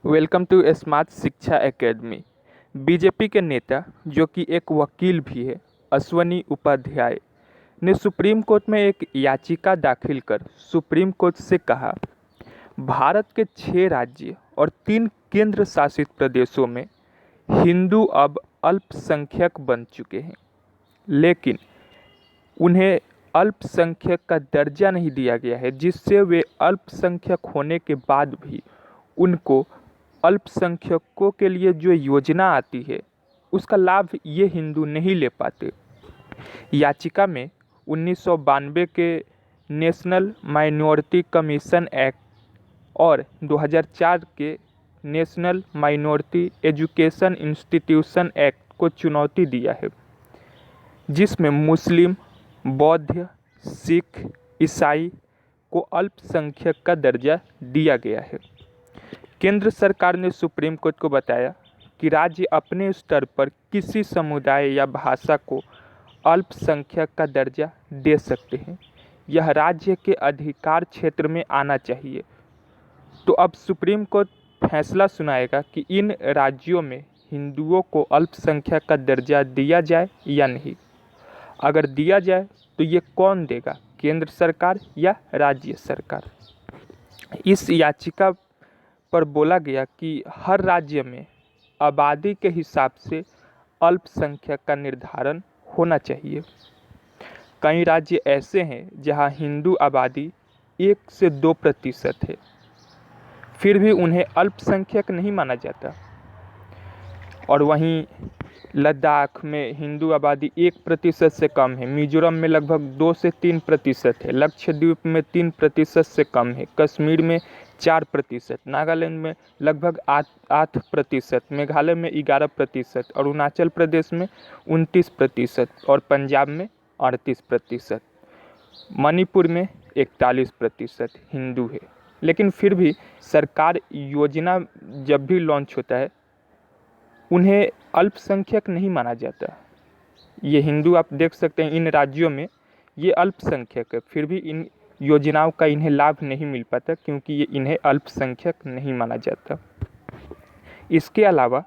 Welcome to smart शिक्षा academy. BJP के नेता जो कि एक वकील भी है, अश्वनी उपाध्याय ने सुप्रीम कोर्ट में एक याचिका दाखिल कर सुप्रीम कोर्ट से कहा, भारत के 6 राज्य और 3 केंद्र शासित प्रदेशों में हिंदू अब अल्पसंख्यक बन चुके हैं, लेकिन उन्हें अल्पसंख्यक का दर्जा नहीं दिया गया है, जिससे वे अल्पसंख्यक होने के बाद भी उनको अल्पसंख्यकों के लिए जो योजना आती है उसका लाभ ये हिंदू नहीं ले पाते। याचिका में 1992 के नेशनल माइनॉरिटी कमीशन एक्ट और 2004 के national minority education institution act को चुनौती दिया है, जिसमें मुस्लिम, बौद्ध, सिख, ईसाई को अल्पसंख्यक का दर्जा दिया गया है। केंद्र सरकार ने सुप्रीम कोर्ट को बताया कि राज्य अपने स्तर पर किसी समुदाय या भाषा को अल्पसंख्यक का दर्जा दे सकते हैं, यह राज्य के अधिकार क्षेत्र में आना चाहिए। तो अब सुप्रीम कोर्ट फैसला सुनाएगा कि इन राज्यों में हिंदुओं को अल्पसंख्यक का दर्जा दिया जाए या नहीं। अगर दिया जाए तो ये कौन देगा, केंद्र सरकार या राज्य सरकार? इस याचिका पर बोला गया कि हर राज्य में आबादी के हिसाब से अल्पसंख्यक का निर्धारण होना चाहिए। कई राज्य ऐसे हैं जहां हिंदू आबादी 1 से 2% है, फिर भी उन्हें अल्पसंख्यक नहीं माना जाता। और वहीं लद्दाख में हिंदू आबादी 1% से कम है, मिजोरम में लगभग 2 से 3% है, लक्षद्वीप में 3% से कम है, कश्मीर में 4%, नागालैंड में लगभग 8%, मेघालय में 11%, अरुणाचल प्रदेश में 29% और पंजाब में 38%, मणिपुर में 41% हिंदू है। लेकिन फिर भी सरकार योजना जब भी लॉन्च होता है उन्हें अल्पसंख्यक नहीं माना जाता। ये हिंदू आप देख सकते हैं इन राज्यों में ये अल्पसंख्यक है, फिर भी इन योजनाओं का इन्हें लाभ नहीं मिल पाता क्योंकि ये इन्हें अल्पसंख्यक नहीं माना जाता। इसके अलावा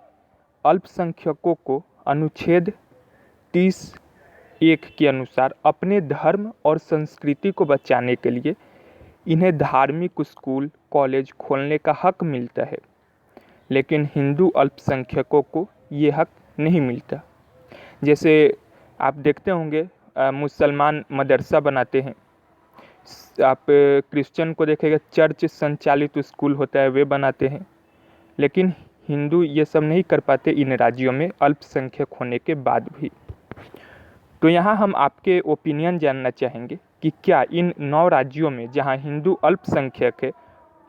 अल्पसंख्यकों को अनुच्छेद 30(1) के अनुसार अपने धर्म और संस्कृति को बचाने के लिए इन्हें धार्मिक स्कूल, कॉलेज खोलने का हक मिलता है, लेकिन हिंदू अल्पसंख्यकों को ये हक नहीं मिलता। जैसे आप देखते होंगे मुसलमान मदरसा बनाते हैं, आप क्रिश्चियन को देखेंगे चर्च संचालित स्कूल होता है वे बनाते हैं, लेकिन हिंदू ये सब नहीं कर पाते इन राज्यों में अल्पसंख्यक होने के बाद भी। तो यहाँ हम आपके ओपिनियन जानना चाहेंगे कि क्या इन 9 राज्यों में जहाँ हिंदू अल्पसंख्यक है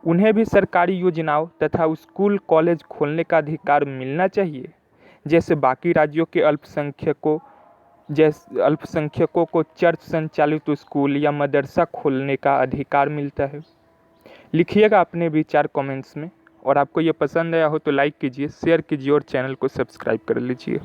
उन्हें भी सरकारी योजनाओं तथा स्कूल, कॉलेज खोलने का अधिकार मिलना चाहिए, जैसे बाकी राज्यों के अल्पसंख्यकों को चर्च संचालित स्कूल या मदरसा खोलने का अधिकार मिलता है? लिखिएगा अपने विचार कमेंट्स में, और आपको ये पसंद आया हो तो लाइक कीजिए, शेयर कीजिए और चैनल को सब्सक्राइब कर लीजिए।